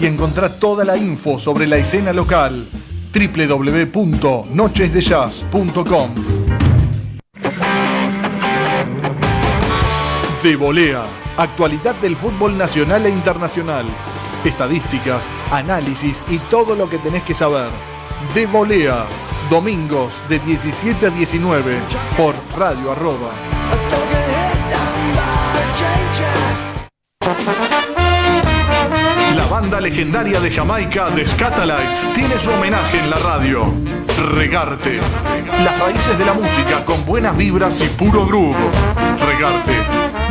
y encontrá toda la info sobre la escena local. www.nochesdejazz.com. De Volea, actualidad del fútbol nacional e internacional. Estadísticas, análisis y todo lo que tenés que saber. De Volea, domingos de 17 a 19 por Radio Arroba. La banda legendaria de Jamaica, The Scatalites, tiene su homenaje en la radio. Regarte. Las raíces de la música con buenas vibras y puro groove. Regarte.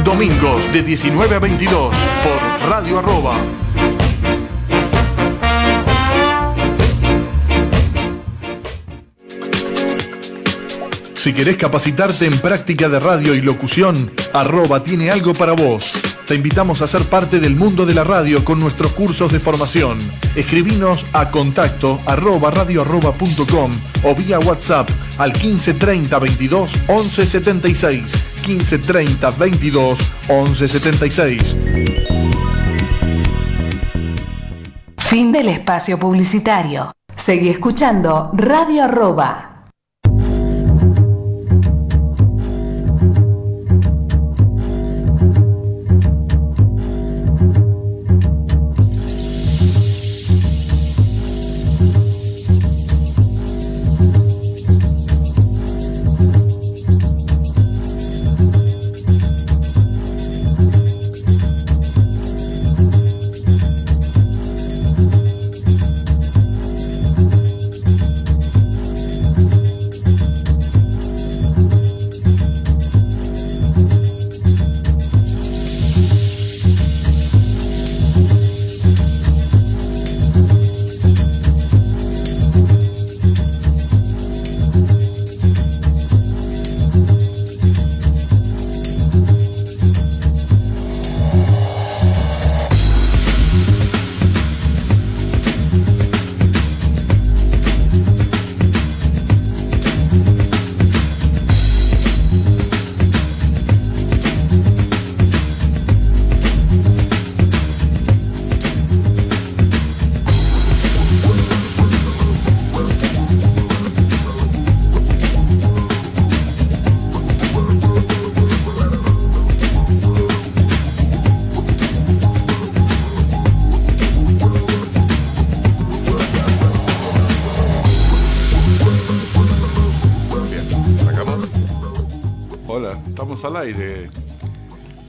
Domingos de 19 a 22 por Radio Arroba. Si querés capacitarte en práctica de radio y locución, Arroba tiene algo para vos. Te invitamos a ser parte del mundo de la radio con nuestros cursos de formación. Escribinos a contacto@radioarroba.com o vía WhatsApp al 15 30 22 11 76. 15 30 22 11 76. Fin del espacio publicitario. Seguí escuchando Radio Arroba.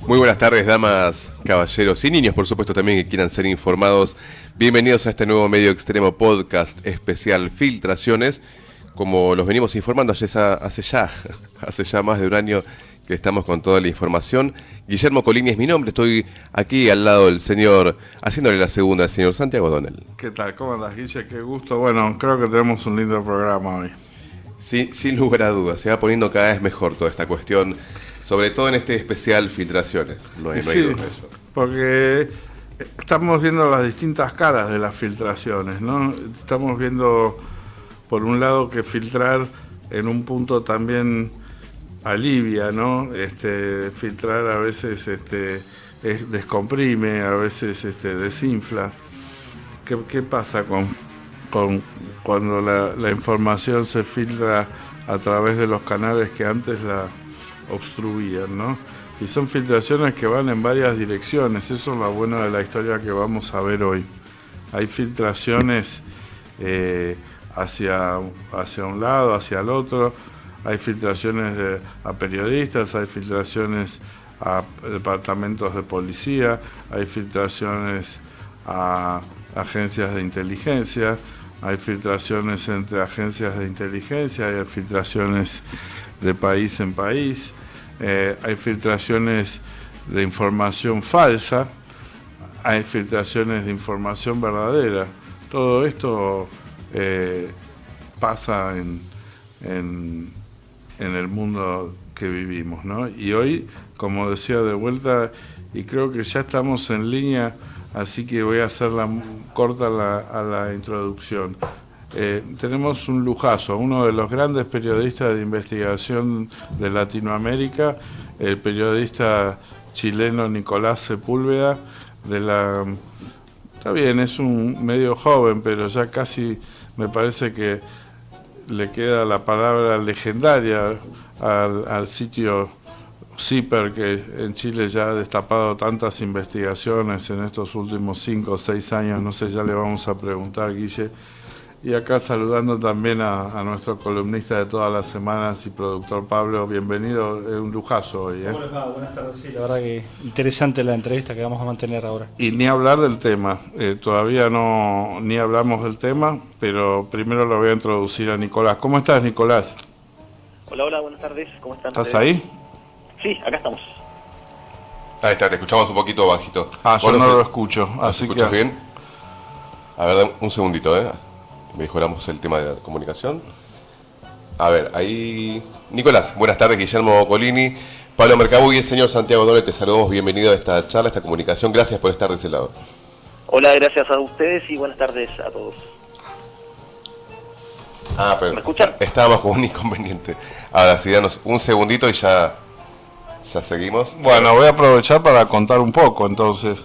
Muy buenas tardes, damas, caballeros y niños, por supuesto, también que quieran ser informados. Bienvenidos a este nuevo Medio Extremo podcast especial Filtraciones. Como los venimos informando hace ya más de un año que estamos con toda la información. Guillermo Colini es mi nombre, estoy aquí al lado del señor, haciéndole la segunda al señor Santiago Donel. ¿Qué tal? ¿Cómo andas, Guille? Qué gusto. Bueno, creo que tenemos un lindo programa hoy. Sí, sin lugar a dudas, se va poniendo cada vez mejor toda esta cuestión. Sobre todo en este especial Filtraciones. No hay duda de eso. Porque estamos viendo las distintas caras de las filtraciones, ¿no? Estamos viendo, por un lado, que filtrar en un punto también alivia, ¿no? Filtrar a veces descomprime, a veces desinfla. ¿Qué pasa cuando la información se filtra a través de los canales que antes la obstruían, ¿no? Y son filtraciones que van en varias direcciones. Eso es lo bueno de la historia que vamos a ver hoy. Hay filtraciones hacia un lado, hacia el otro. Hay filtraciones a periodistas, hay filtraciones a departamentos de policía, hay filtraciones a agencias de inteligencia, hay filtraciones entre agencias de inteligencia, hay filtraciones de país en país. Hay filtraciones de información falsa, hay filtraciones de información verdadera. Todo esto pasa en el mundo que vivimos, ¿no? Y hoy, como decía de vuelta, y creo que ya estamos en línea, así que voy a hacerla corta a la introducción. Tenemos un lujazo, uno de los grandes periodistas de investigación de Latinoamérica, el periodista chileno Nicolás Sepúlveda, de la Está bien, es un medio joven, pero ya casi me parece que le queda la palabra legendaria al sitio CIPER, que en Chile ya ha destapado tantas investigaciones en estos últimos 5 o 6 años, no sé, ya le vamos a preguntar, Guille. Y acá saludando también a nuestro columnista de todas las semanas y productor Pablo, bienvenido, es un lujazo hoy. ¿Cómo les va? Buenas tardes, sí, la verdad que interesante la entrevista que vamos a mantener ahora. Y ni hablar del tema, todavía no ni hablamos del tema, pero primero lo voy a introducir a Nicolás. ¿Cómo estás, Nicolás? Hola, hola, buenas tardes, ¿cómo están? ¿Estás ahí? Sí, acá estamos. Ahí está, te escuchamos un poquito bajito. Yo no lo escucho, así que... ¿Escuchas bien? A ver, un segundito, mejoramos el tema de la comunicación. A ver, ahí... Nicolás, buenas tardes, Guillermo Colini, Pablo Mercabú y el señor Santiago Doble, te saludamos, bienvenido a esta charla, a esta comunicación, gracias por estar de ese lado. Hola, gracias a ustedes y buenas tardes a todos. Pero ¿Me escuchan? Estábamos con un inconveniente. Ahora sí, danos un segundito y ya seguimos. Bueno, voy a aprovechar para contar un poco, entonces.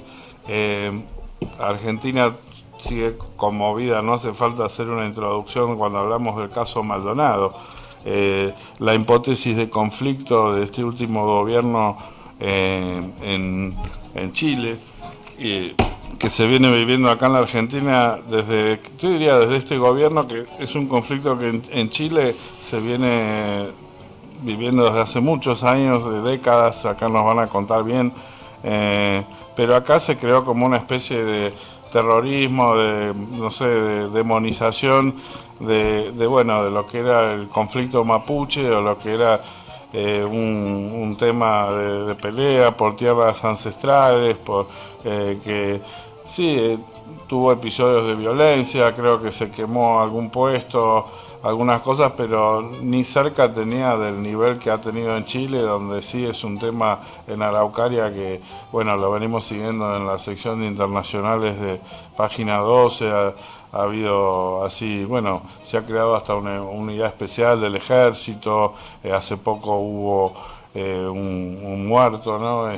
Argentina sigue conmovida, no hace falta hacer una introducción cuando hablamos del caso Maldonado. La hipótesis de conflicto de este último gobierno en Chile, que se viene viviendo acá en la Argentina desde este gobierno, que es un conflicto que en Chile se viene viviendo desde hace muchos años, de décadas, acá nos van a contar bien, pero acá se creó como una especie de terrorismo, de demonización de lo que era el conflicto mapuche, o lo que era un tema de pelea por tierras ancestrales, que sí, tuvo episodios de violencia, creo que se quemó algún puesto, algunas cosas, pero ni cerca tenía del nivel que ha tenido en Chile, donde sí es un tema en Araucaria que, lo venimos siguiendo en la sección de internacionales de página 12, ha habido así, se ha creado hasta una unidad especial del ejército, hace poco hubo un muerto, ¿no?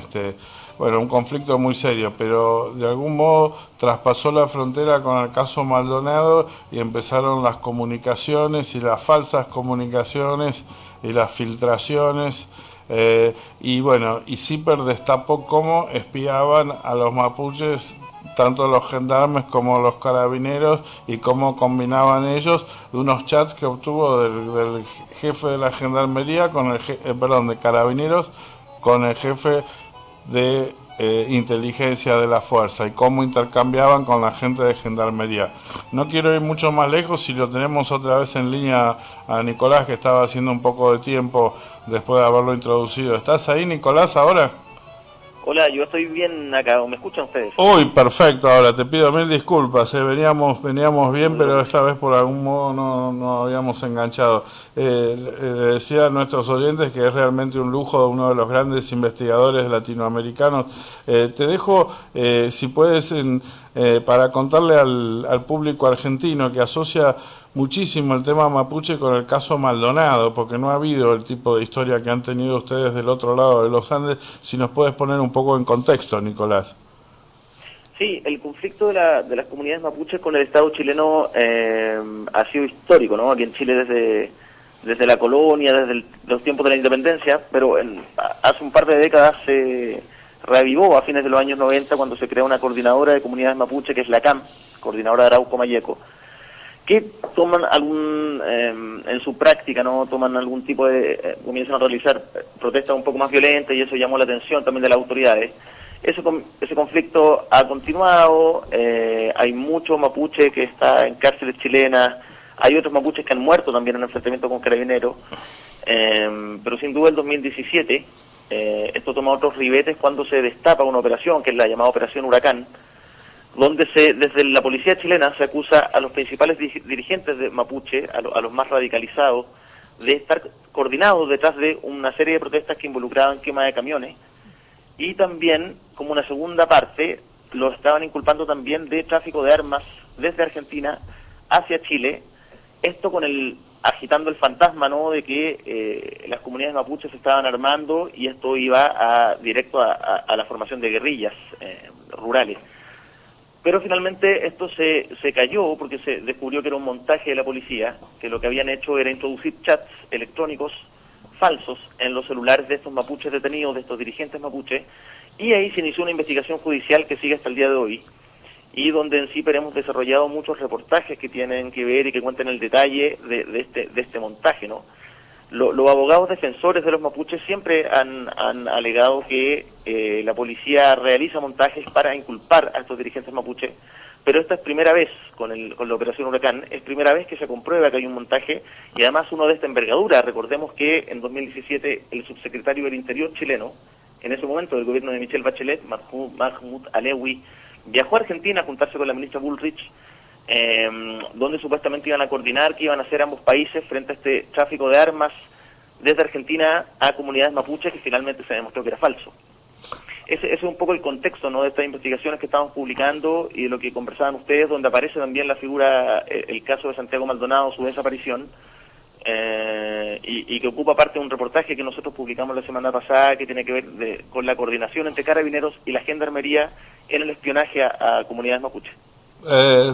Un conflicto muy serio, pero de algún modo traspasó la frontera con el caso Maldonado y empezaron las comunicaciones y las falsas comunicaciones y las filtraciones, y CIPER destapó cómo espiaban a los mapuches, tanto los gendarmes como los carabineros, y cómo combinaban ellos de unos chats que obtuvo del jefe de la gendarmería de carabineros con el jefe de inteligencia de la fuerza, y cómo intercambiaban con la gente de gendarmería. No quiero ir mucho más lejos, si lo tenemos otra vez en línea a Nicolás, que estaba haciendo un poco de tiempo después de haberlo introducido. ¿Estás ahí, Nicolás, ahora? Hola, yo estoy bien acá, ¿me escuchan ustedes? Uy, perfecto, ahora te pido mil disculpas, veníamos bien, pero esta vez por algún modo no habíamos enganchado. Le decía a nuestros oyentes que es realmente un lujo, uno de los grandes investigadores latinoamericanos. Te dejo, si puedes, para contarle al público argentino que asocia muchísimo el tema mapuche con el caso Maldonado, porque no ha habido el tipo de historia que han tenido ustedes del otro lado de los Andes. Si nos puedes poner un poco en contexto, Nicolás. Sí, el conflicto de las comunidades mapuches con el Estado chileno ha sido histórico, ¿no? Aquí en Chile desde la colonia, desde los tiempos de la independencia, pero hace un par de décadas se reavivó a fines de los años 90 cuando se creó una coordinadora de comunidades mapuche, que es la CAM, Coordinadora de Arauco-Mayeco, que toman en su práctica, ¿no? Toman algún tipo comienzan a realizar protestas un poco más violentas, y eso llamó la atención también de las autoridades. Ese conflicto ha continuado, hay mucho mapuche que está en cárceles chilenas, hay otros mapuches que han muerto también en enfrentamiento con carabineros, pero sin duda el 2017 esto toma otros ribetes cuando se destapa una operación, que es la llamada Operación Huracán, donde desde la policía chilena se acusa a los principales dirigentes de mapuche, a los más radicalizados, de estar coordinados detrás de una serie de protestas que involucraban quema de camiones, y también, como una segunda parte, lo estaban inculpando también de tráfico de armas desde Argentina hacia Chile, esto agitando el fantasma, ¿no?, de que las comunidades mapuches se estaban armando, y esto iba directo a la formación de guerrillas rurales. Pero finalmente esto se cayó porque se descubrió que era un montaje de la policía, que lo que habían hecho era introducir chats electrónicos falsos en los celulares de estos mapuches detenidos, de estos dirigentes mapuches, y ahí se inició una investigación judicial que sigue hasta el día de hoy, y donde en CIPER hemos desarrollado muchos reportajes que tienen que ver y que cuentan el detalle de este montaje, ¿no? Los abogados defensores de los mapuches siempre han alegado que la policía realiza montajes para inculpar a estos dirigentes mapuches, pero esta es primera vez con la operación Huracán, es primera vez que se comprueba que hay un montaje, y además uno de esta envergadura. Recordemos que en 2017 el subsecretario del Interior chileno, en ese momento del gobierno de Michelle Bachelet, Mahmoud Alewi, viajó a Argentina a juntarse con la ministra Bullrich, donde supuestamente iban a coordinar qué iban a hacer ambos países frente a este tráfico de armas desde Argentina a comunidades mapuches, que finalmente se demostró que era falso. Ese es un poco el contexto, ¿no?, de estas investigaciones que estamos publicando y de lo que conversaban ustedes, donde aparece también la figura, el caso de Santiago Maldonado, su desaparición, y que ocupa parte de un reportaje que nosotros publicamos la semana pasada, que tiene que ver con la coordinación entre Carabineros y la Gendarmería en el espionaje a comunidades mapuches.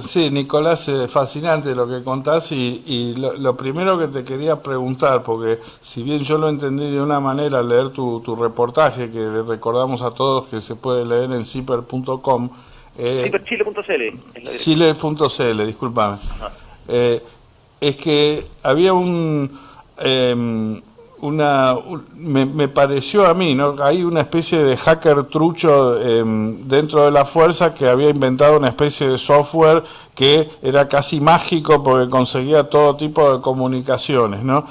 Sí, Nicolás, fascinante lo que contás, y lo primero que te quería preguntar, porque si bien yo lo entendí de una manera al leer tu reportaje, que le recordamos a todos que se puede leer en ciper.com, ciperchile.cl chile.cl, discúlpame, es que había me pareció a mí, ¿no? Hay una especie de hacker trucho dentro de la fuerza que había inventado una especie de software que era casi mágico porque conseguía todo tipo de comunicaciones, ¿no?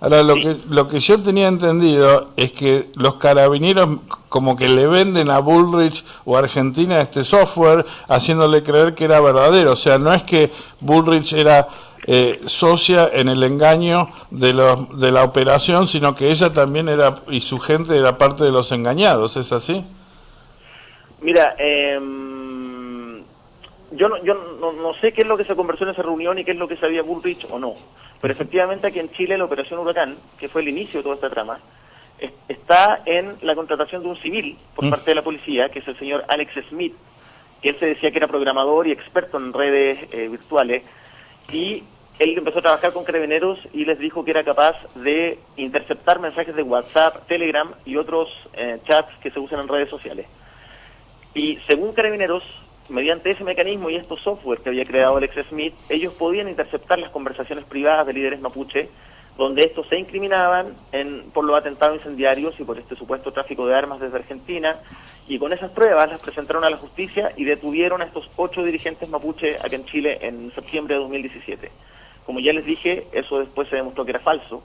Ahora, lo que yo tenía entendido es que los carabineros como que le venden a Bullrich o a Argentina este software haciéndole creer que era verdadero. O sea, no es que Bullrich era socia en el engaño de la operación, sino que ella también era, y su gente era parte de los engañados. ¿Es así? Mira, yo no sé qué es lo que se conversó en esa reunión y qué es lo que sabía Bullrich o no, pero efectivamente aquí en Chile la operación Huracán, que fue el inicio de toda esta trama, está en la contratación de un civil por parte de la policía, que es el señor Alex Smith, que él se decía que era programador y experto en redes virtuales, y él empezó a trabajar con Carabineros y les dijo que era capaz de interceptar mensajes de WhatsApp, Telegram y otros chats que se usan en redes sociales. Y según Carabineros, mediante ese mecanismo y estos software que había creado Alex Smith, ellos podían interceptar las conversaciones privadas de líderes mapuche, donde estos se incriminaban por los atentados incendiarios y por este supuesto tráfico de armas desde Argentina, y con esas pruebas las presentaron a la justicia y detuvieron a estos 8 dirigentes mapuche aquí en Chile en septiembre de 2017. Como ya les dije, eso después se demostró que era falso.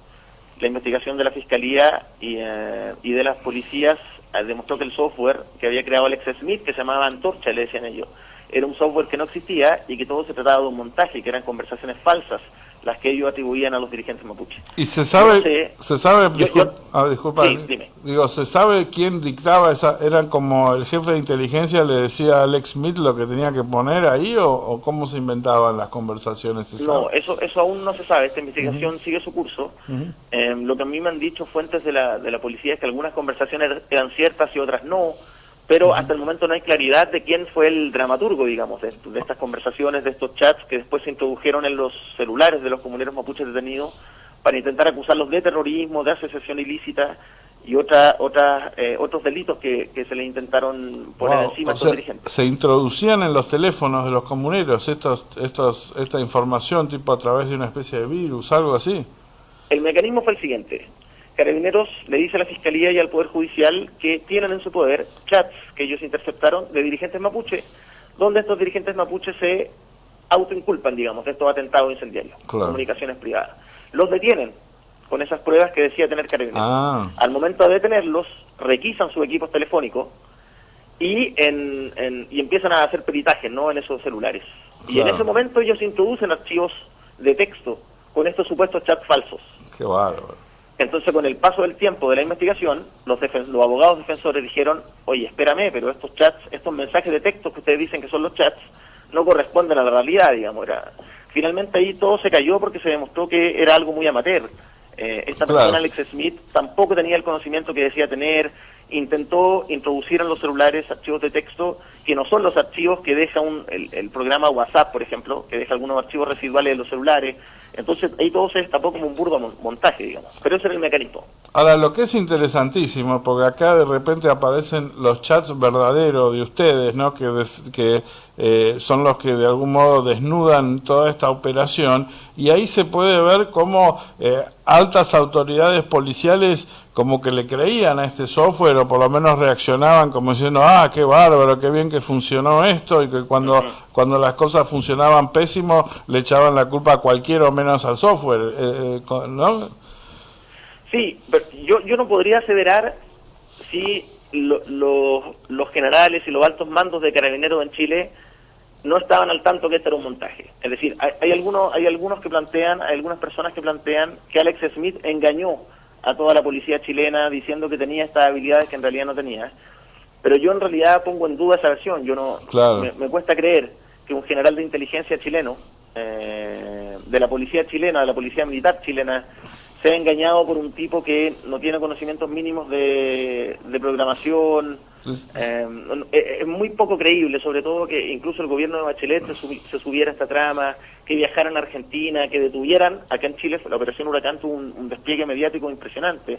La investigación de la Fiscalía y de las policías demostró que el software que había creado Alex Smith, que se llamaba Antorcha, le decían ellos, era un software que no existía y que todo se trataba de un montaje, que eran conversaciones falsas las que ellos atribuían a los dirigentes mapuche. ¿Y se sabe, disculpa, sí, dime. Digo, se sabe quién dictaba esa? ¿Eran como el jefe de inteligencia le decía a Alex Smith lo que tenía que poner ahí, o cómo se inventaban las conversaciones? No, eso aún no se sabe. Esta investigación sigue su curso. Lo que a mí me han dicho fuentes de la policía es que algunas conversaciones eran ciertas y otras no, pero hasta el momento no hay claridad de quién fue el dramaturgo, digamos, de estas conversaciones, de estos chats que después se introdujeron en los celulares de los comuneros mapuches detenidos para intentar acusarlos de terrorismo, de asociación ilícita y otros delitos que se le intentaron poner encima a estos dirigentes. ¿Se introducían en los teléfonos de los comuneros esta información tipo a través de una especie de virus, algo así? El mecanismo fue el siguiente. Carabineros le dice a la Fiscalía y al Poder Judicial que tienen en su poder chats que ellos interceptaron de dirigentes mapuche, donde estos dirigentes mapuche se autoinculpan, digamos, de estos atentados incendiarios, comunicaciones privadas. Los detienen con esas pruebas que decía tener Carabineros. Al momento de detenerlos, requisan sus equipos telefónicos y empiezan a hacer peritajes, ¿no?, en esos celulares. Y en ese momento ellos introducen archivos de texto con estos supuestos chats falsos. ¡Qué bárbaro! Entonces, con el paso del tiempo de la investigación, los abogados defensores dijeron, oye, espérame, pero estos chats, estos mensajes de texto que ustedes dicen que son los chats, no corresponden a la realidad, digamos. Finalmente ahí todo se cayó porque se demostró que era algo muy amateur. Esta persona, Alex Smith, tampoco tenía el conocimiento que decía tener, intentó introducir en los celulares archivos de texto que no son los archivos que deja el programa WhatsApp, por ejemplo, que deja algunos archivos residuales de los celulares. Entonces ahí todo se destapó como un burdo montaje, digamos. Pero ese era el mecanismo. Ahora, lo que es interesantísimo, porque acá de repente aparecen los chats verdaderos de ustedes, ¿no? Que son los que de algún modo desnudan toda esta operación, y ahí se puede ver cómo altas autoridades policiales como que le creían a este software, o por lo menos reaccionaban como diciendo, qué bárbaro, qué bien que funcionó esto, y que cuando las cosas funcionaban pésimo le echaban la culpa a cualquiera o menos al software, ¿no? Sí, pero yo no podría aseverar si los generales y los altos mandos de Carabineros en Chile no estaban al tanto que este era un montaje. Es decir, hay algunas personas que plantean que Alex Smith engañó a toda la policía chilena diciendo que tenía estas habilidades que en realidad no tenía. Pero yo en realidad pongo en duda esa versión. Yo no, claro. me cuesta creer que un general de inteligencia chileno, de la policía chilena, de la policía militar chilena, sea engañado por un tipo que no tiene conocimientos mínimos de programación. Es muy poco creíble, sobre todo que incluso el gobierno de Bachelet se subiera a esta trama, que viajaran a Argentina, que detuvieran. Acá en Chile la operación Huracán tuvo un despliegue mediático impresionante.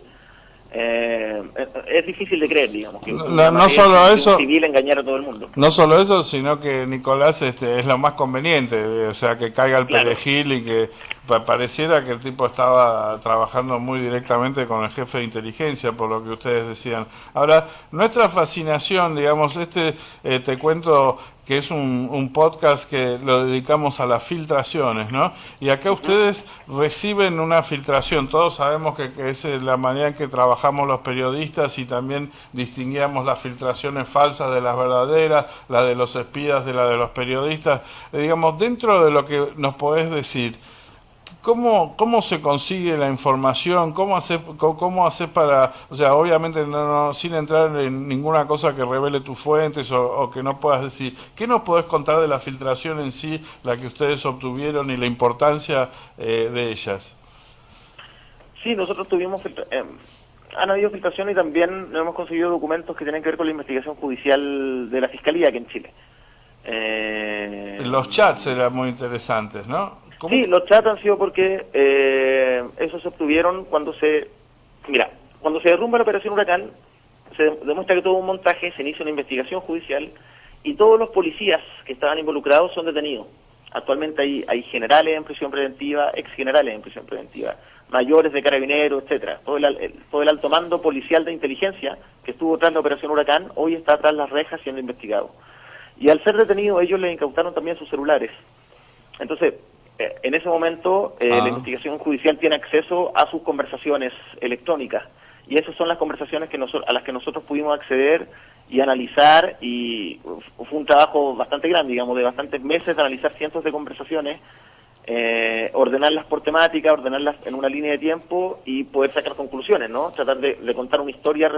Es difícil de creer, digamos, que no solo eso, un civil engañar a todo el mundo. No solo eso, sino que Nicolás es lo más conveniente, o sea, que caiga el perejil y que pareciera que el tipo estaba trabajando muy directamente con el jefe de inteligencia, por lo que ustedes decían. Ahora, nuestra fascinación, digamos, te cuento que es un podcast que lo dedicamos a las filtraciones, ¿no? Y acá ustedes reciben una filtración. Todos sabemos que es la manera en que trabajamos los periodistas, y también distinguíamos las filtraciones falsas de las verdaderas, la de los espías de la de los periodistas. Digamos, dentro de lo que nos podés decir, ¿Cómo se consigue la información? ¿Cómo hacer para, o sea, obviamente no sin entrar en ninguna cosa que revele tus fuentes o que no puedas decir? ¿Qué nos podés contar de la filtración en sí, la que ustedes obtuvieron, y la importancia de ellas? Sí, nosotros tuvimos han habido filtraciones, y también hemos conseguido documentos que tienen que ver con la investigación judicial de la Fiscalía aquí en Chile. Los chats eran muy interesantes, ¿no? ¿Cómo? Sí, los chats han sido porque esos se obtuvieron cuando se derrumba la operación Huracán, se demuestra que todo un montaje, se inicia una investigación judicial y todos los policías que estaban involucrados son detenidos. Actualmente hay generales en prisión preventiva, ex generales en prisión preventiva, mayores de Carabineros, etcétera. Todo el alto mando policial de inteligencia que estuvo tras la operación Huracán hoy está tras las rejas siendo investigado. Y al ser detenidos ellos les incautaron también sus celulares. Entonces, en ese momento la investigación judicial tiene acceso a sus conversaciones electrónicas, y esas son las conversaciones a las que nosotros pudimos acceder y analizar, y fue un trabajo bastante grande, digamos, de bastantes meses de analizar cientos de conversaciones, ordenarlas por temática, ordenarlas en una línea de tiempo y poder sacar conclusiones, ¿no? Tratar de contar una historia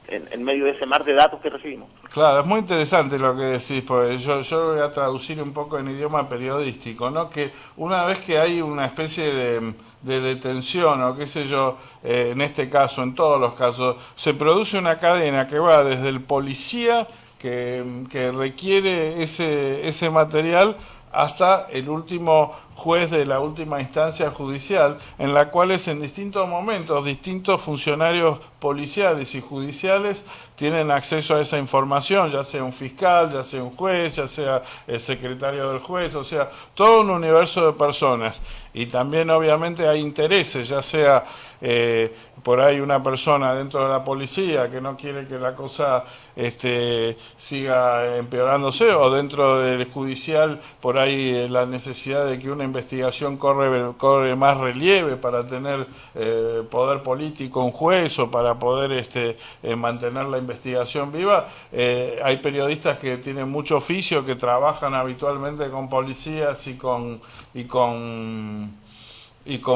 en medio de ese mar de datos que recibimos. Claro, es muy interesante lo que decís, porque yo lo voy a traducir un poco en idioma periodístico, ¿no? Que una vez que hay una especie de detención, o qué sé yo, en este caso, en todos los casos, se produce una cadena que va desde el policía que requiere ese material hasta el último juez de la última instancia judicial, en la cual en distintos momentos distintos funcionarios policiales y judiciales tienen acceso a esa información, ya sea un fiscal, ya sea un juez, ya sea el secretario del juez, o sea, todo un universo de personas. Y también obviamente hay intereses, ya sea por ahí una persona dentro de la policía que no quiere que la cosa siga empeorándose, o dentro del judicial por ahí la necesidad de que una investigación corre más relieve para tener poder político un juez, o para poder mantener la investigación viva. Hay periodistas que tienen mucho oficio, que trabajan habitualmente con policías y con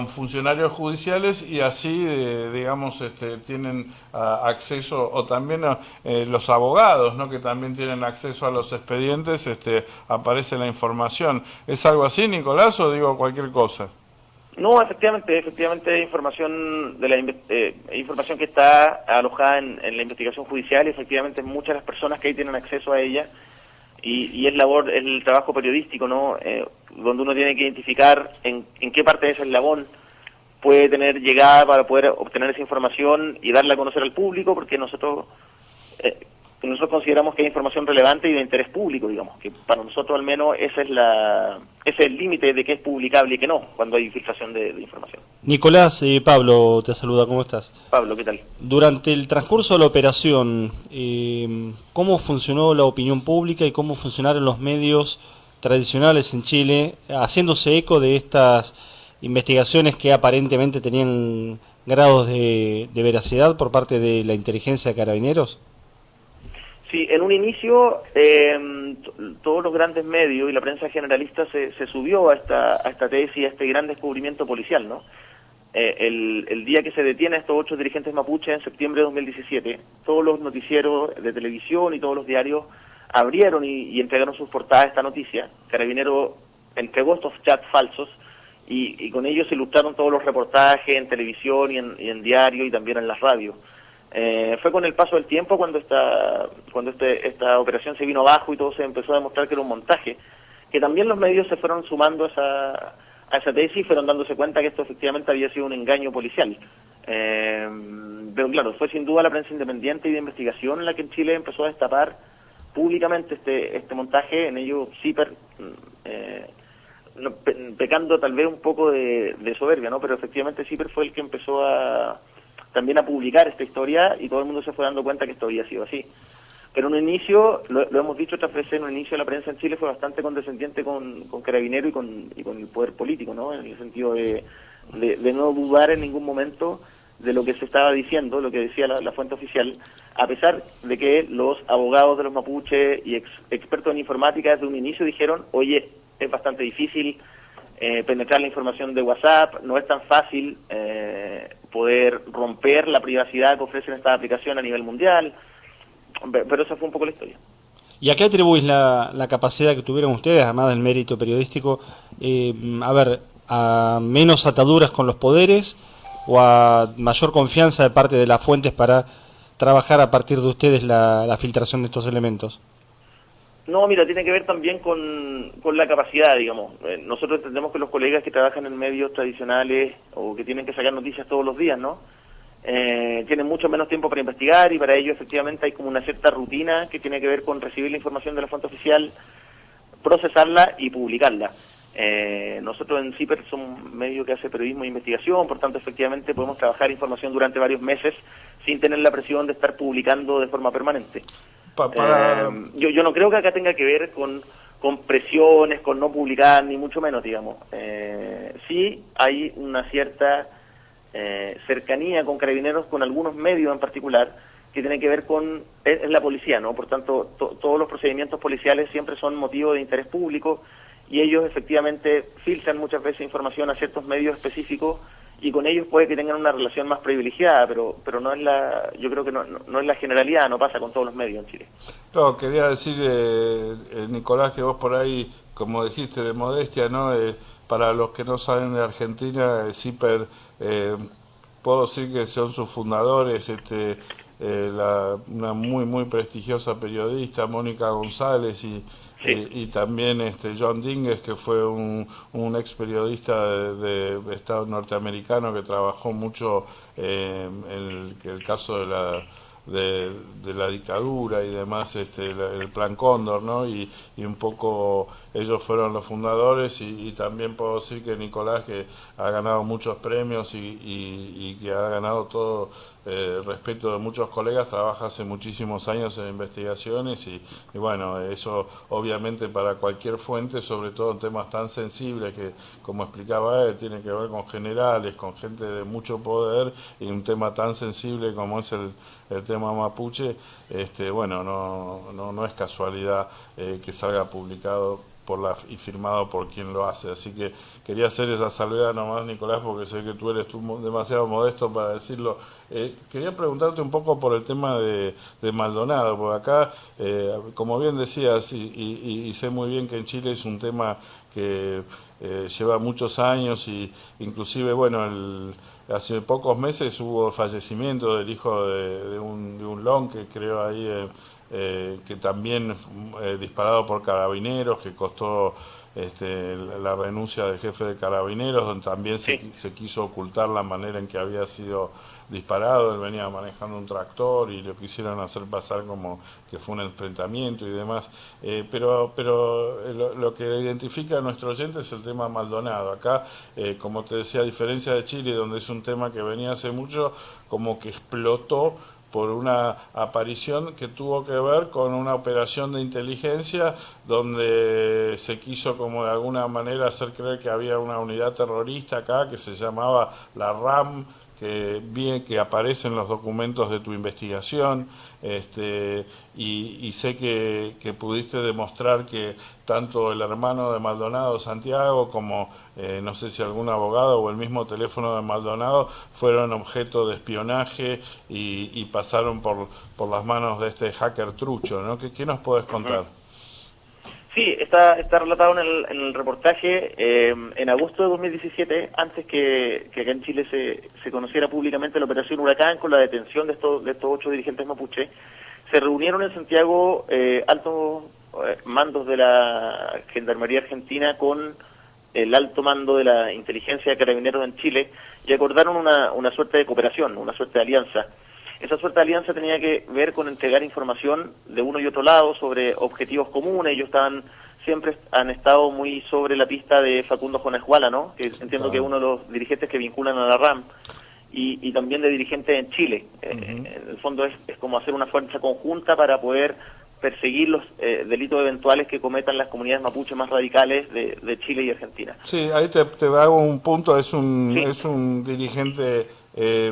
funcionarios judiciales, y así, digamos, tienen acceso, o también los abogados, ¿no? Que también tienen acceso a los expedientes, aparece la información. ¿Es algo así, Nicolás, o digo cualquier cosa? No, efectivamente hay información información que está alojada en la investigación judicial, y efectivamente muchas de las personas que ahí tienen acceso a ella y es el trabajo periodístico, ¿no? Donde uno tiene que identificar en qué parte de ese eslabón puede tener llegada para poder obtener esa información y darla a conocer al público, porque nosotros consideramos que hay información relevante y de interés público, digamos, que para nosotros al menos ese es el límite de qué es publicable y qué no, cuando hay filtración de información. Nicolás, Pablo te saluda, ¿cómo estás? Pablo, ¿qué tal? Durante el transcurso de la operación, ¿cómo funcionó la opinión pública y cómo funcionaron los medios tradicionales en Chile, haciéndose eco de estas investigaciones que aparentemente tenían grados de veracidad por parte de la inteligencia de Carabineros? Sí, en un inicio todos los grandes medios y la prensa generalista se subió a esta tesis, a este gran descubrimiento policial, ¿no? El día que se detiene a estos 8 dirigentes mapuches en septiembre de 2017, todos los noticieros de televisión y todos los diarios abrieron y entregaron sus portadas a esta noticia. Carabineros entregó estos chats falsos y con ellos se ilustraron todos los reportajes en televisión y en diario y también en las radios. Fue con el paso del tiempo cuando esta operación se vino abajo y todo se empezó a demostrar que era un montaje, que también los medios se fueron sumando a esa tesis y fueron dándose cuenta que esto efectivamente había sido un engaño policial. Pero claro, fue sin duda la prensa independiente y de investigación la que en Chile empezó a destapar públicamente este montaje, en ello CIPER, pecando tal vez un poco de soberbia, ¿no? Pero efectivamente CIPER fue el que empezó también a publicar esta historia y todo el mundo se fue dando cuenta que esto había sido así. Pero en un inicio, lo hemos dicho otras veces, en un inicio la prensa en Chile fue bastante condescendiente con Carabineros y con el poder político, ¿no? En el sentido de no dudar en ningún momento de lo que se estaba diciendo, lo que decía la fuente oficial, a pesar de que los abogados de los mapuches y expertos en informática desde un inicio dijeron, oye, es bastante difícil penetrar la información de WhatsApp, no es tan fácil poder romper la privacidad que ofrecen estas aplicaciones a nivel mundial, pero esa fue un poco la historia. ¿Y a qué atribuís la capacidad que tuvieron ustedes, además del mérito periodístico, a menos ataduras con los poderes o a mayor confianza de parte de las fuentes para trabajar a partir de ustedes la filtración de estos elementos? No, mira, tiene que ver también con la capacidad, digamos. Nosotros entendemos que los colegas que trabajan en medios tradicionales o que tienen que sacar noticias todos los días, ¿no? Tienen mucho menos tiempo para investigar y para ello efectivamente hay como una cierta rutina que tiene que ver con recibir la información de la fuente oficial, procesarla y publicarla. Nosotros en CIPER somos un medio que hace periodismo e investigación, por tanto efectivamente podemos trabajar información durante varios meses sin tener la presión de estar publicando de forma permanente. Yo no creo que acá tenga que ver con presiones, con no publicar, ni mucho menos, digamos. Sí hay una cierta cercanía con Carabineros, con algunos medios en particular, que tienen que ver con es la policía, ¿no? Por tanto, todos los procedimientos policiales siempre son motivo de interés público y ellos efectivamente filtran muchas veces información a ciertos medios específicos y con ellos puede que tengan una relación más privilegiada, pero no es yo creo que no es la generalidad, no pasa con todos los medios en Chile. No, quería decir, Nicolás, que vos por ahí, como dijiste, de modestia, ¿no? Para los que no saben de Argentina, CIPER, puedo decir que son sus fundadores, una muy prestigiosa periodista, Mónica González, y también John Dinges, que fue un ex periodista de Estado norteamericano que trabajó mucho en el caso de la dictadura y demás, el Plan Cóndor, ¿no? Y un poco ellos fueron los fundadores y también puedo decir que Nicolás, que ha ganado muchos premios y que ha ganado todo respeto de muchos colegas, trabaja hace muchísimos años en investigaciones y bueno, eso obviamente para cualquier fuente, sobre todo en temas tan sensibles que, como explicaba él, tiene que ver con generales, con gente de mucho poder y un tema tan sensible como es el tema mapuche, bueno, no es casualidad que salga publicado y firmado por quien lo hace, así que quería hacer esa salvedad nomás, Nicolás, porque sé que tú eres demasiado modesto para decirlo. Quería preguntarte un poco por el tema de Maldonado, porque acá, como bien decías, y sé muy bien que en Chile es un tema que lleva muchos años y inclusive, bueno, hace pocos meses hubo el fallecimiento del hijo de un long que creó ahí que también disparado por carabineros, que costó la renuncia del jefe de carabineros, donde también se quiso ocultar la manera en que había sido disparado. Él venía manejando un tractor y lo quisieron hacer pasar como que fue un enfrentamiento y demás, pero lo que identifica a nuestro oyente es el tema Maldonado. Acá, como te decía, a diferencia de Chile, donde es un tema que venía hace mucho, como que explotó por una aparición que tuvo que ver con una operación de inteligencia donde se quiso como de alguna manera hacer creer que había una unidad terrorista acá que se llamaba la RAM, que aparece en los documentos de tu investigación, y sé que pudiste demostrar que tanto el hermano de Maldonado, Santiago, como no sé si algún abogado o el mismo teléfono de Maldonado fueron objeto de espionaje y pasaron por las manos de este hacker trucho, ¿no? ¿Qué nos puedes contar? Sí, está relatado en el reportaje. En agosto de 2017, antes que acá en Chile se conociera públicamente la Operación Huracán con la detención de estos 8 dirigentes mapuche, se reunieron en Santiago altos mandos de la Gendarmería Argentina con el alto mando de la inteligencia de Carabineros en Chile y acordaron una suerte de cooperación, una suerte de alianza. Esa suerte de alianza tenía que ver con entregar información de uno y otro lado sobre objetivos comunes. Ellos siempre han estado muy sobre la pista de Facundo Joneshuala, ¿no? Que entiendo que es uno de los dirigentes que vinculan a la RAM, y también de dirigentes en Chile. En el fondo es como hacer una fuerza conjunta para poder perseguir los delitos eventuales que cometan las comunidades mapuche más radicales de Chile y Argentina. Sí, ahí te hago un punto. Es un dirigente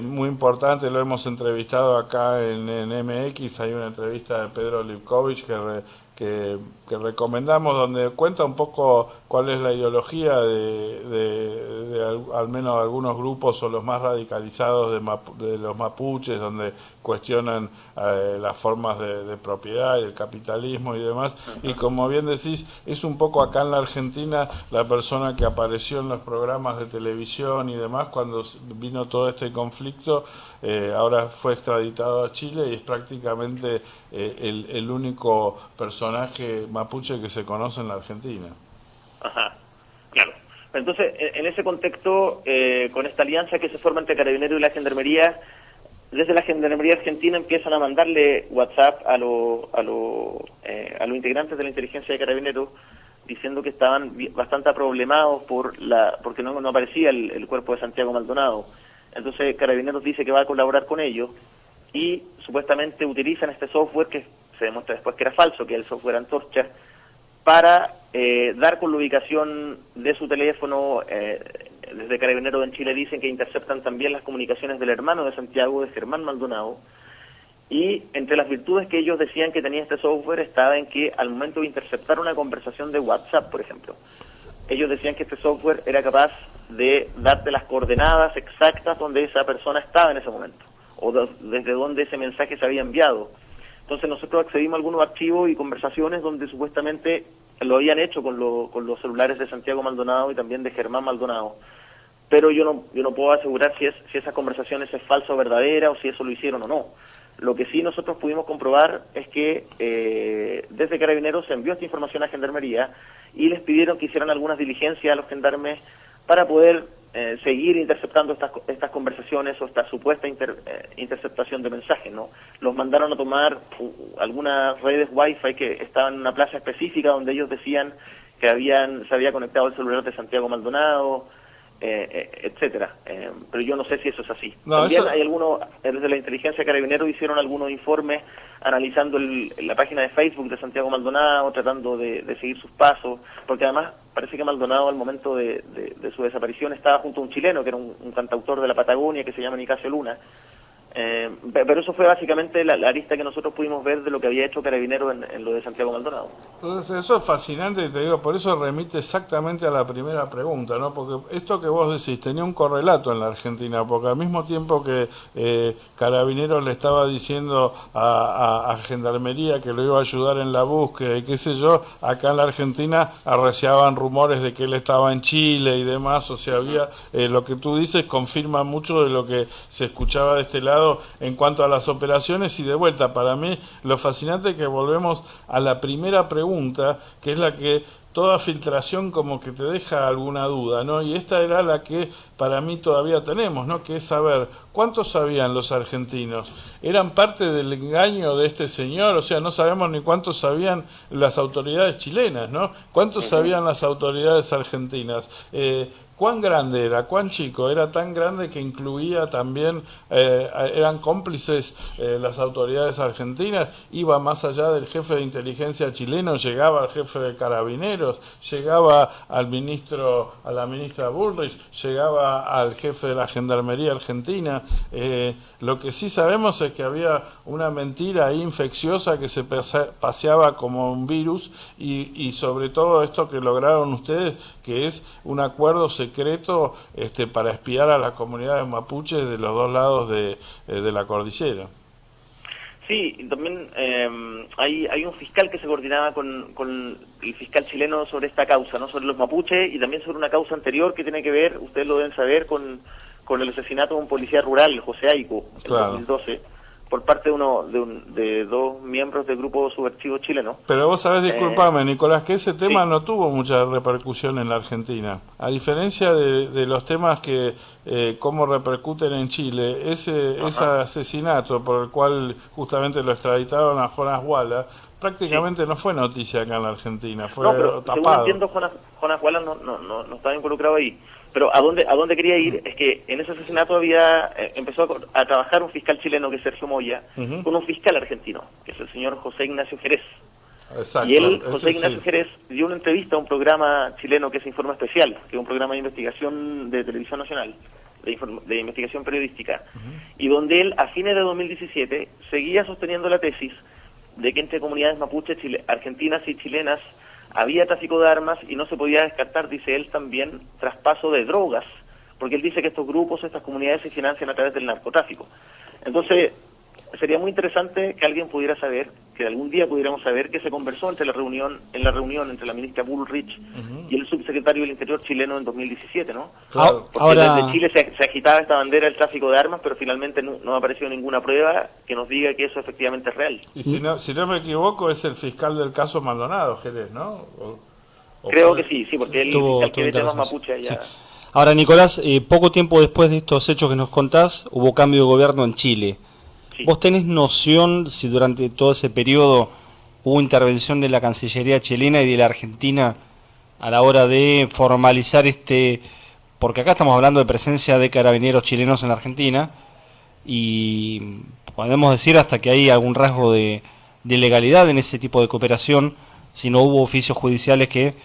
muy importante, lo hemos entrevistado acá en MX. Hay una entrevista de Pedro Lipkovich que recomendamos, donde cuenta un poco cuál es la ideología de al menos algunos grupos o los más radicalizados de los mapuches, donde cuestionan las formas de propiedad y el capitalismo y demás. Y como bien decís, es un poco acá en la Argentina la persona que apareció en los programas de televisión y demás cuando vino todo este conflicto. Ahora fue extraditado a Chile y es prácticamente el único personaje mapuche que se conoce en la Argentina. Ajá, claro. Entonces, en ese contexto, con esta alianza que se forma entre Carabineros y la Gendarmería, desde la Gendarmería Argentina empiezan a mandarle WhatsApp a los integrantes de la inteligencia de Carabineros diciendo que estaban bastante problemados porque no aparecía el cuerpo de Santiago Maldonado. Entonces Carabineros dice que va a colaborar con ellos y supuestamente utilizan este software que se demuestra después que era falso, que es el software Antorcha, para dar con la ubicación de su teléfono. Desde Carabineros en Chile dicen que interceptan también las comunicaciones del hermano de Santiago, de Germán Maldonado, y entre las virtudes que ellos decían que tenía este software estaba en que al momento de interceptar una conversación de WhatsApp, por ejemplo, ellos decían que este software era capaz de darte las coordenadas exactas donde esa persona estaba en ese momento, o desde donde ese mensaje se había enviado. Entonces nosotros accedimos a algunos archivos y conversaciones donde supuestamente lo habían hecho con los celulares de Santiago Maldonado y también de Germán Maldonado. Pero yo no puedo asegurar si esas conversaciones es falsa o verdadera, o si eso lo hicieron o no. Lo que sí nosotros pudimos comprobar es que desde Carabineros se envió esta información a Gendarmería y les pidieron que hicieran algunas diligencias a los gendarmes para poder seguir interceptando estas conversaciones o esta supuesta interceptación de mensajes, ¿no? Los mandaron a tomar algunas redes Wi-Fi que estaban en una plaza específica donde ellos decían que se había conectado el celular de Santiago Maldonado, etcétera, pero yo no sé si eso es así. No, también hay algunos, desde la inteligencia de Carabineros hicieron algunos informes analizando la página de Facebook de Santiago Maldonado, tratando de seguir sus pasos, porque además parece que Maldonado al momento de su desaparición estaba junto a un chileno que era un cantautor de la Patagonia que se llama Nicasio Luna. Pero eso fue básicamente la lista que nosotros pudimos ver de lo que había hecho Carabineros en lo de Santiago Maldonado. Entonces eso es fascinante, te digo, por eso remite exactamente a la primera pregunta, ¿no? Porque esto que vos decís tenía un correlato en la Argentina, porque al mismo tiempo que Carabineros le estaba diciendo a Gendarmería que lo iba a ayudar en la búsqueda y qué sé yo, acá en la Argentina arreciaban rumores de que él estaba en Chile y demás, o sea, había lo que tú dices confirma mucho de lo que se escuchaba de este lado, desarrollado en cuanto a las operaciones. Y de vuelta, para mí lo fascinante es que volvemos a la primera pregunta, que es la que toda filtración como que te deja alguna duda, ¿no? Y esta era la que para mí todavía tenemos, ¿no? Que es saber cuántos sabían los argentinos. ¿Eran parte del engaño de este señor? O sea, no sabemos ni cuántos sabían las autoridades chilenas, ¿no? ¿Cuántos sabían las autoridades argentinas? ¿Cuán grande era? ¿Cuán chico? Era tan grande que incluía también, eran cómplices las autoridades argentinas, iba más allá del jefe de inteligencia chileno, llegaba al jefe de carabineros, llegaba al ministro, a la ministra Bullrich, llegaba al jefe de la gendarmería argentina. Lo que sí sabemos es que había una mentira ahí infecciosa que se paseaba como un virus y sobre todo esto que lograron ustedes, que es un acuerdo secreto para espiar a las comunidades mapuches de los dos lados de la cordillera. Sí, y también hay un fiscal que se coordinaba con el fiscal chileno sobre esta causa, ¿no? Sobre los mapuches y también sobre una causa anterior que tiene que ver, ustedes lo deben saber, con el asesinato de un policía rural, José Aico, en 2012, por parte de dos miembros del grupo subversivo chileno. Pero vos sabés, disculpame, Nicolás, que ese tema no tuvo mucha repercusión en la Argentina. A diferencia de los temas que cómo repercuten en Chile, ese asesinato por el cual justamente lo extraditaron a Jonas Walla, prácticamente no fue noticia acá en la Argentina, fue pero tapado. Según entiendo, Jonas Walla no estaba involucrado ahí. Pero a dónde quería ir es que en ese asesinato empezó a trabajar un fiscal chileno, que es Sergio Moya, con un fiscal argentino, que es el señor José Ignacio Jerez. Exacto, y él, José Ignacio Jerez, dio una entrevista a un programa chileno que es Informe Especial, que es un programa de investigación de Televisión Nacional, de investigación periodística, y donde él, a fines de 2017, seguía sosteniendo la tesis de que entre comunidades mapuches argentinas y chilenas había tráfico de armas y no se podía descartar, dice él, también traspaso de drogas, porque él dice que estos grupos, estas comunidades se financian a través del narcotráfico. Entonces, sería muy interesante que alguien pudiera saber, que algún día pudiéramos saber qué se conversó en la reunión entre la ministra Bullrich y el subsecretario del Interior chileno en 2017, ¿no? Claro. Porque desde Chile se agitaba esta bandera del tráfico de armas, pero finalmente no ha aparecido ninguna prueba que nos diga que eso efectivamente es real. Y si no me equivoco, es el fiscal del caso Maldonado, Jerez, ¿no? Creo que sí, porque él fiscal que ve temas mapuche allá. Sí. Ahora, Nicolás, poco tiempo después de estos hechos que nos contás, hubo cambio de gobierno en Chile. Sí. ¿Vos tenés noción si durante todo ese periodo hubo intervención de la Cancillería chilena y de la Argentina a la hora de formalizar porque acá estamos hablando de presencia de carabineros chilenos en la Argentina y podemos decir hasta que hay algún rasgo de legalidad en ese tipo de cooperación si no hubo oficios judiciales que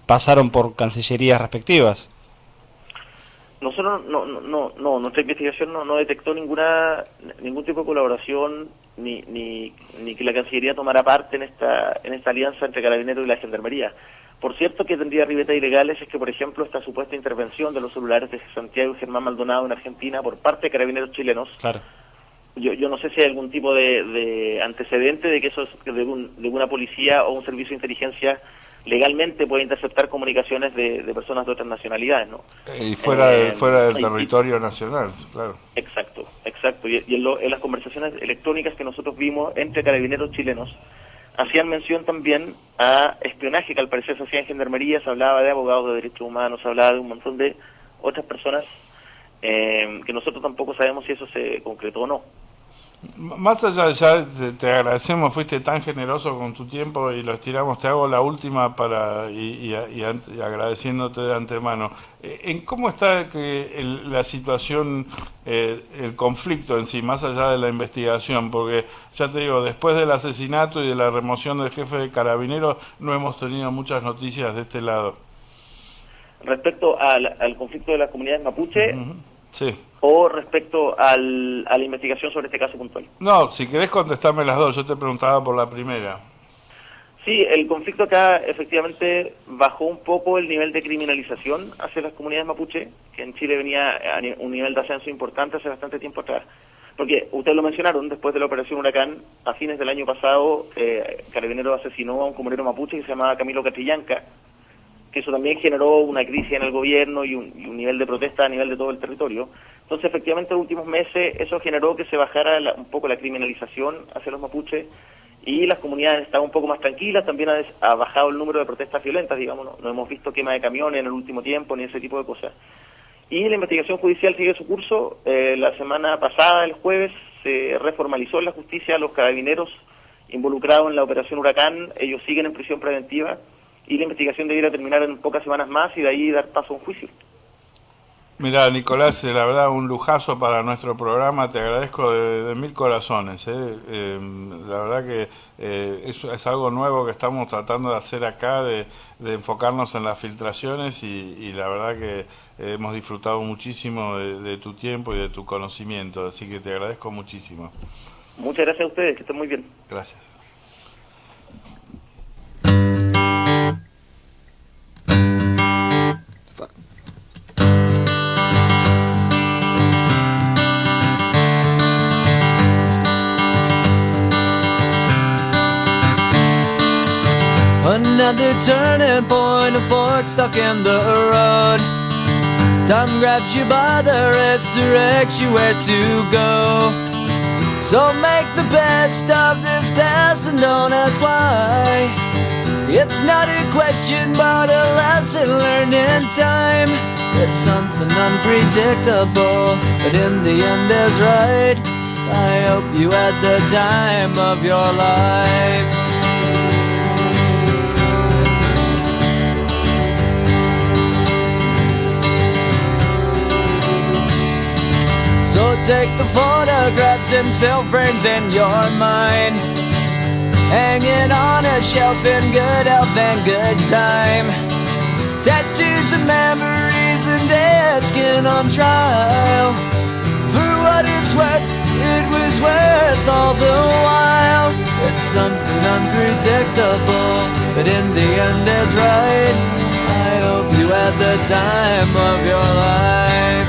pasaron por cancillerías respectivas? Nosotros nuestra investigación no detectó ningún tipo de colaboración ni que la Cancillería tomara parte en esta alianza entre Carabineros y la Gendarmería. Por cierto, que tendría ribetes ilegales es que, por ejemplo, esta supuesta intervención de los celulares de Santiago y Germán Maldonado en Argentina por parte de Carabineros chilenos. Claro. Yo no sé si hay algún tipo de antecedente de que eso es de una policía o un servicio de inteligencia legalmente puede interceptar comunicaciones de personas de otras nacionalidades, ¿no? Y fuera del territorio nacional, claro. Exacto. Y en las conversaciones electrónicas que nosotros vimos entre carabineros chilenos, hacían mención también a espionaje que al parecer se hacía en Gendarmería, se hablaba de abogados de derechos humanos, se hablaba de un montón de otras personas que nosotros tampoco sabemos si eso se concretó o no. Más allá, ya te agradecemos, fuiste tan generoso con tu tiempo y lo estiramos. Te hago la última y agradeciéndote de antemano. ¿En cómo está la situación, el conflicto en sí, más allá de la investigación? Porque ya te digo, después del asesinato y de la remoción del jefe de Carabineros, no hemos tenido muchas noticias de este lado. Respecto al conflicto de las comunidades mapuche, sí. ¿O respecto a la investigación sobre este caso puntual? No, si querés contestarme las dos, yo te preguntaba por la primera. Sí, el conflicto acá efectivamente bajó un poco el nivel de criminalización hacia las comunidades mapuche, que en Chile venía a un nivel de ascenso importante hace bastante tiempo atrás. Porque ustedes lo mencionaron, después de la operación Huracán, a fines del año pasado, Carabineros asesinó a un comunero mapuche que se llamaba Camilo Catrillanca, que eso también generó una crisis en el gobierno y un nivel de protesta a nivel de todo el territorio. Entonces, efectivamente, en los últimos meses eso generó que se bajara un poco la criminalización hacia los mapuches y las comunidades estaban un poco más tranquilas. También ha bajado el número de protestas violentas, digamos, no hemos visto quema de camiones en el último tiempo ni ese tipo de cosas. Y la investigación judicial sigue su curso. La semana pasada, el jueves, se reformalizó en la justicia a los carabineros involucrados en la operación Huracán. Ellos siguen en prisión preventiva y la investigación debiera terminar en pocas semanas más y de ahí dar paso a un juicio. Mira, Nicolás, la verdad un lujazo para nuestro programa, te agradezco de mil corazones. La verdad que eso es algo nuevo que estamos tratando de hacer acá, de enfocarnos en las filtraciones y la verdad que hemos disfrutado muchísimo de tu tiempo y de tu conocimiento, así que te agradezco muchísimo. Muchas gracias a ustedes, que estén muy bien. Gracias. Another turning point, a fork stuck in the road. Time grabs you by the wrist, directs you where to go. So make the best of this test and don't ask why. It's not a question but a lesson learned in time. It's something unpredictable, but in the end is right. I hope you had the time of your life. So take the photographs and still frames in your mind, hanging on a shelf in good health and good time. Tattoos and memories and dead skin on trial. For what it's worth, it was worth all the while. It's something unpredictable, but in the end is right. I hope you had the time of your life.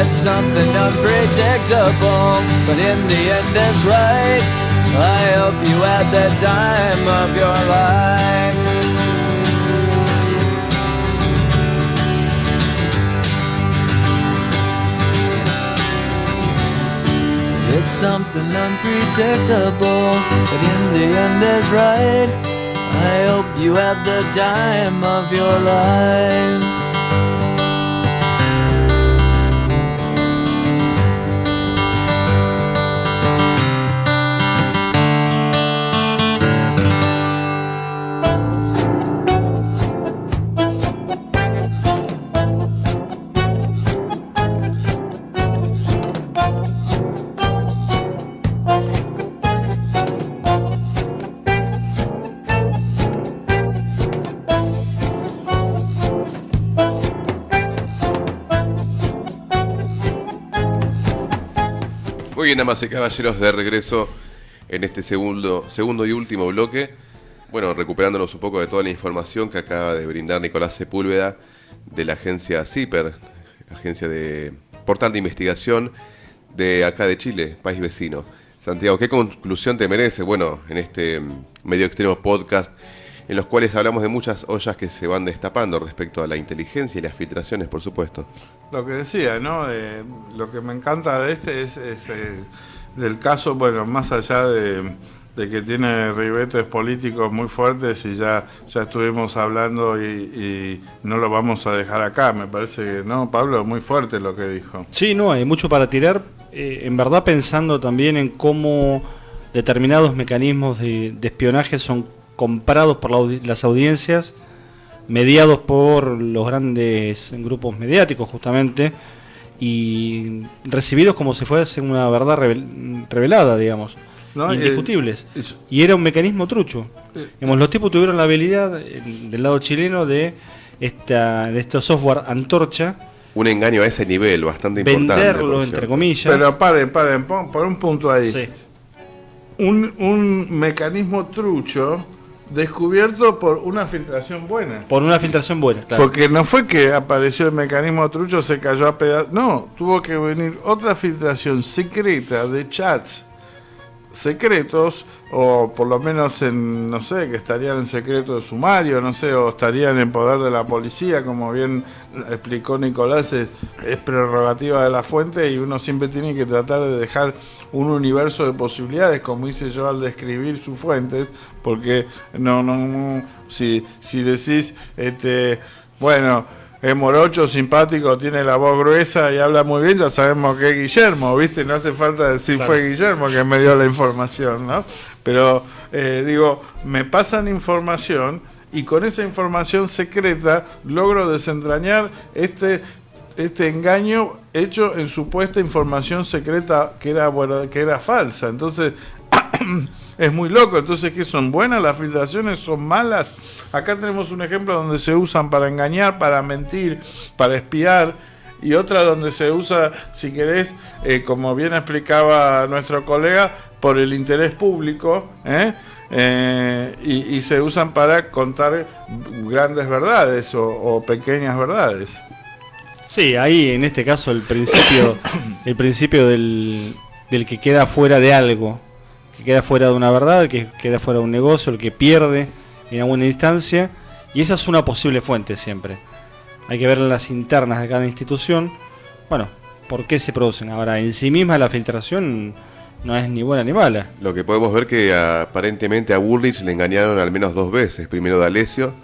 It's something unpredictable, but in the end it's right. I hope you had the time of your life. It's something unpredictable, but in the end is right. I hope you had the time of your life. Muy bien, damas y caballeros, de regreso en este segundo y último bloque. Bueno, recuperándonos un poco de toda la información que acaba de brindar Nicolás Sepúlveda de la agencia CIPER, agencia de portal de investigación de acá de Chile, país vecino. Santiago, ¿qué conclusión te merece? Bueno, en este Medio Extremo podcast, en los cuales hablamos de muchas ollas que se van destapando respecto a la inteligencia y las filtraciones, por supuesto. Lo que decía, ¿no? Lo que me encanta de este es del caso, bueno, más allá de que tiene ribetes políticos muy fuertes y ya estuvimos hablando y no lo vamos a dejar acá, me parece que, ¿no, Pablo? Muy fuerte lo que dijo. Sí, no, hay mucho para tirar, en verdad pensando también en cómo determinados mecanismos de espionaje son comprados por las audiencias, mediados por los grandes grupos mediáticos justamente, y recibidos como si fuese una verdad revelada, digamos, ¿no? Indiscutibles. Y era un mecanismo trucho. Los tipos tuvieron la habilidad, del lado chileno, de de estos software antorcha, Un engaño a ese nivel, bastante importante. venderlo, por entre cierto. comillas. Pero paren, por un punto ahí. Sí. Un mecanismo trucho descubierto por una filtración buena. Por una filtración buena, claro. Porque no fue que apareció el mecanismo trucho, se cayó a pedazos. No, tuvo que venir otra filtración secreta de chats secretos, o por lo menos no sé, que estarían en secreto de sumario, no sé, o estarían en poder de la policía, como bien explicó Nicolás, es prerrogativa de la fuente y uno siempre tiene que tratar de dejar un universo de posibilidades, como hice yo al describir sus fuentes, porque no si decís, bueno, es morocho, simpático, tiene la voz gruesa y habla muy bien, ya sabemos que es Guillermo, ¿viste? No hace falta decir Claro. fue Guillermo que me dio la información, ¿no? Pero, digo, me pasan información y con esa información secreta logro desentrañar este engaño hecho en supuesta información secreta que era falsa. Entonces, es muy loco. Entonces, ¿qué son? ¿Buenas las filtraciones? ¿Son malas? Acá tenemos un ejemplo donde se usan para engañar, para mentir, para espiar, y otra donde se usa, si querés, como bien explicaba nuestro colega, por el interés público, y se usan para contar grandes verdades o pequeñas verdades. Sí, ahí en este caso el principio del que queda fuera de algo, que queda fuera de una verdad, el que queda fuera de un negocio, el que pierde en alguna instancia, y esa es una posible fuente siempre. Hay que ver las internas de cada institución, bueno, por qué se producen. Ahora, en sí misma la filtración no es ni buena ni mala. Lo que podemos ver que aparentemente a Bullrich le engañaron al menos 2 veces. Primero D'Alessio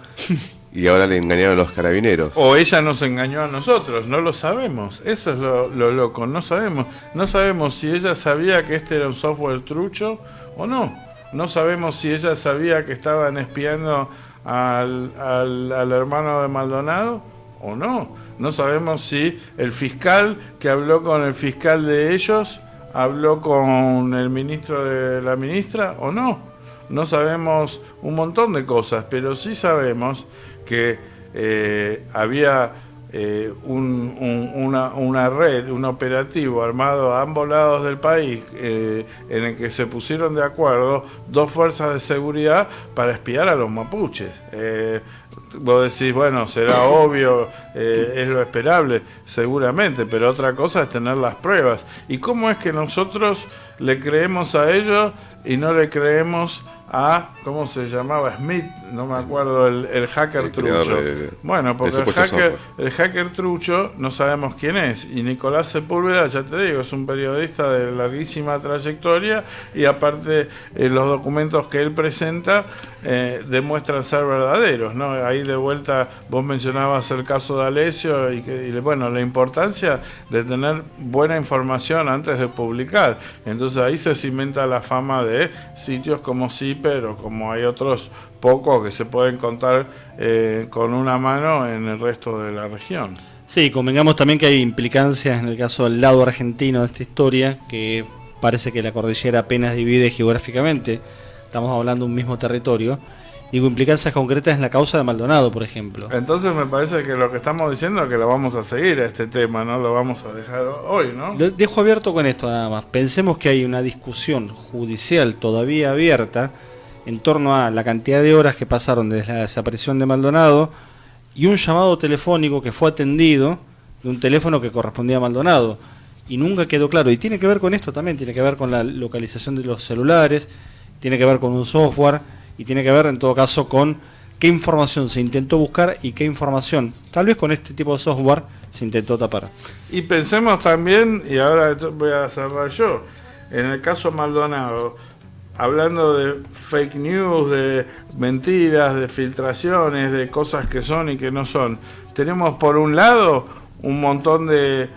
y ahora le engañaron a los carabineros. O ella nos engañó a nosotros, no lo sabemos. Eso es lo loco, no sabemos. No sabemos si ella sabía que este era un software trucho o no. No sabemos si ella sabía que estaban espiando al hermano de Maldonado o no. No sabemos si el fiscal que habló con el fiscal de ellos habló con el ministro de la ministra o no. No sabemos un montón de cosas, pero sí sabemos que había una red, un operativo armado a ambos lados del país, en el que se pusieron de acuerdo 2 fuerzas de seguridad para espiar a los mapuches. Vos decís, bueno, será obvio, es lo esperable, seguramente, pero otra cosa es tener las pruebas. ¿Y cómo es que nosotros le creemos a ellos y no le creemos a, ¿cómo se llamaba? Smith, no me acuerdo, el hacker trucho. Bueno, porque el hacker trucho no sabemos quién es, y Nicolás Sepúlveda, ya te digo, es un periodista de larguísima trayectoria, y aparte los documentos que él presenta demuestran ser verdaderos, ¿no? Ahí de vuelta vos mencionabas el caso de D'Alessio y bueno, la importancia de tener buena información antes de publicar. Entonces ahí se cimenta la fama de sitios como CIPER, o como hay otros pocos que se pueden contar con una mano en el resto de la región. Sí, convengamos también que hay implicancias en el caso del lado argentino de esta historia, que parece que la cordillera apenas divide geográficamente, estamos hablando de un mismo territorio. Digo, implicancias concretas en la causa de Maldonado, por ejemplo. Entonces me parece que lo que estamos diciendo es que lo vamos a seguir a este tema, no lo vamos a dejar hoy, ¿no? Lo dejo abierto con esto nada más. Pensemos que hay una discusión judicial todavía abierta en torno a la cantidad de horas que pasaron desde la desaparición de Maldonado y un llamado telefónico que fue atendido de un teléfono que correspondía a Maldonado. Y nunca quedó claro. Y tiene que ver con esto también, tiene que ver con la localización de los celulares, tiene que ver con un software y tiene que ver en todo caso con qué información se intentó buscar y qué información, tal vez con este tipo de software, se intentó tapar. Y pensemos también, y ahora voy a cerrar yo, en el caso Maldonado, hablando de fake news, de mentiras, de filtraciones, de cosas que son y que no son, tenemos por un lado un montón de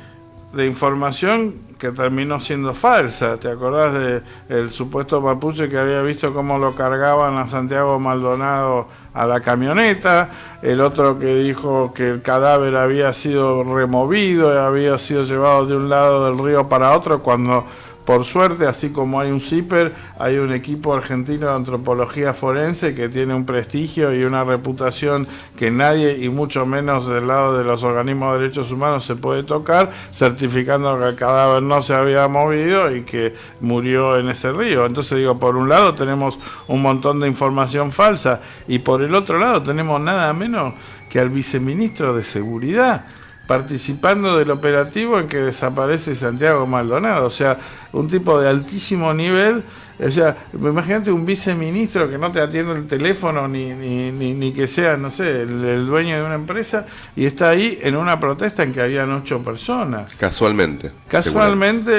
información que terminó siendo falsa. ¿Te acordás de el supuesto mapuche que había visto cómo lo cargaban a Santiago Maldonado a la camioneta? El otro que dijo que el cadáver había sido removido, había sido llevado de un lado del río para otro, cuando por suerte, así como hay un CIPER, hay un equipo argentino de antropología forense que tiene un prestigio y una reputación que nadie, y mucho menos del lado de los organismos de derechos humanos, se puede tocar, certificando que el cadáver no se había movido y que murió en ese río. Entonces digo, por un lado tenemos un montón de información falsa y por el otro lado tenemos nada menos que al viceministro de Seguridad participando del operativo en que desaparece Santiago Maldonado. O sea, un tipo de altísimo nivel. O sea, imagínate un viceministro que no te atiende el teléfono ni que sea, no sé, el dueño de una empresa, y está ahí en una protesta en que habían 8 personas. Casualmente,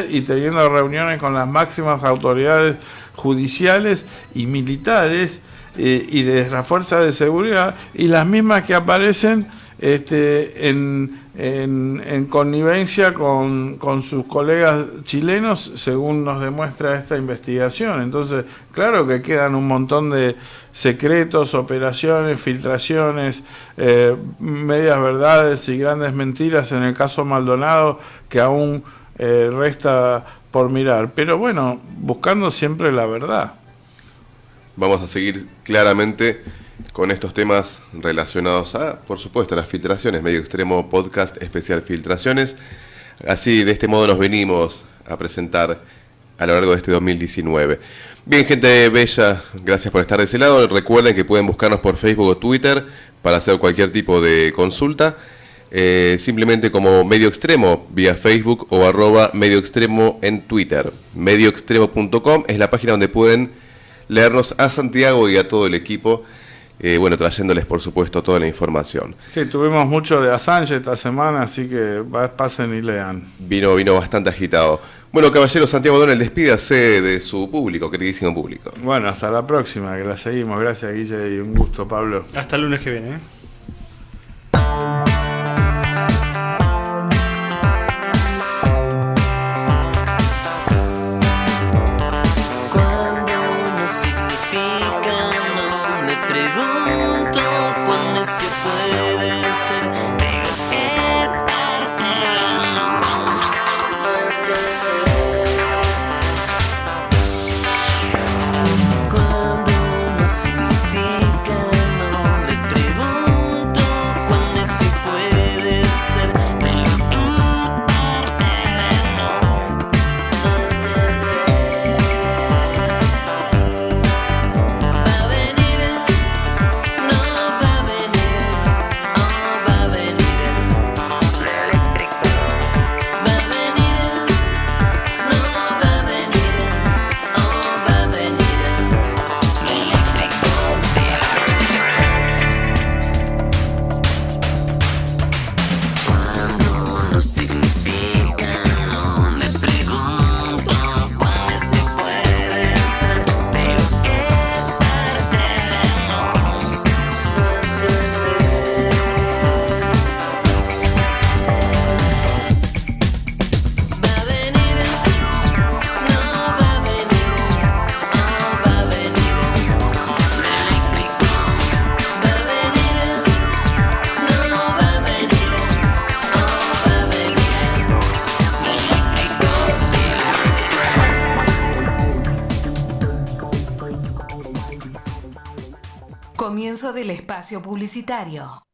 y teniendo reuniones con las máximas autoridades judiciales y militares y de la fuerza de seguridad, y las mismas que aparecen en connivencia con sus colegas chilenos, según nos demuestra esta investigación. Entonces, claro que quedan un montón de secretos, operaciones, filtraciones, medias verdades y grandes mentiras en el caso Maldonado, que aún resta por mirar. Pero bueno, buscando siempre la verdad. Vamos a seguir claramente con estos temas relacionados a, por supuesto, las filtraciones. Medio Extremo Podcast especial Filtraciones. Así, de este modo nos venimos a presentar a lo largo de este 2019. Bien, gente bella, gracias por estar de ese lado. Recuerden que pueden buscarnos por Facebook o Twitter para hacer cualquier tipo de consulta. Simplemente como Medio Extremo vía Facebook o @Medio Extremo en Twitter. Medioextremo.com es la página donde pueden leernos a Santiago y a todo el equipo. Bueno, trayéndoles por supuesto toda la información. Sí, tuvimos mucho de Assange esta semana, así que pasen y lean. Vino bastante agitado. Bueno, caballero, Santiago Donel, despídase de su público, queridísimo público. Bueno, hasta la próxima, que la seguimos. Gracias, Guille, y un gusto, Pablo. Hasta el lunes que viene. Comienzo del espacio publicitario.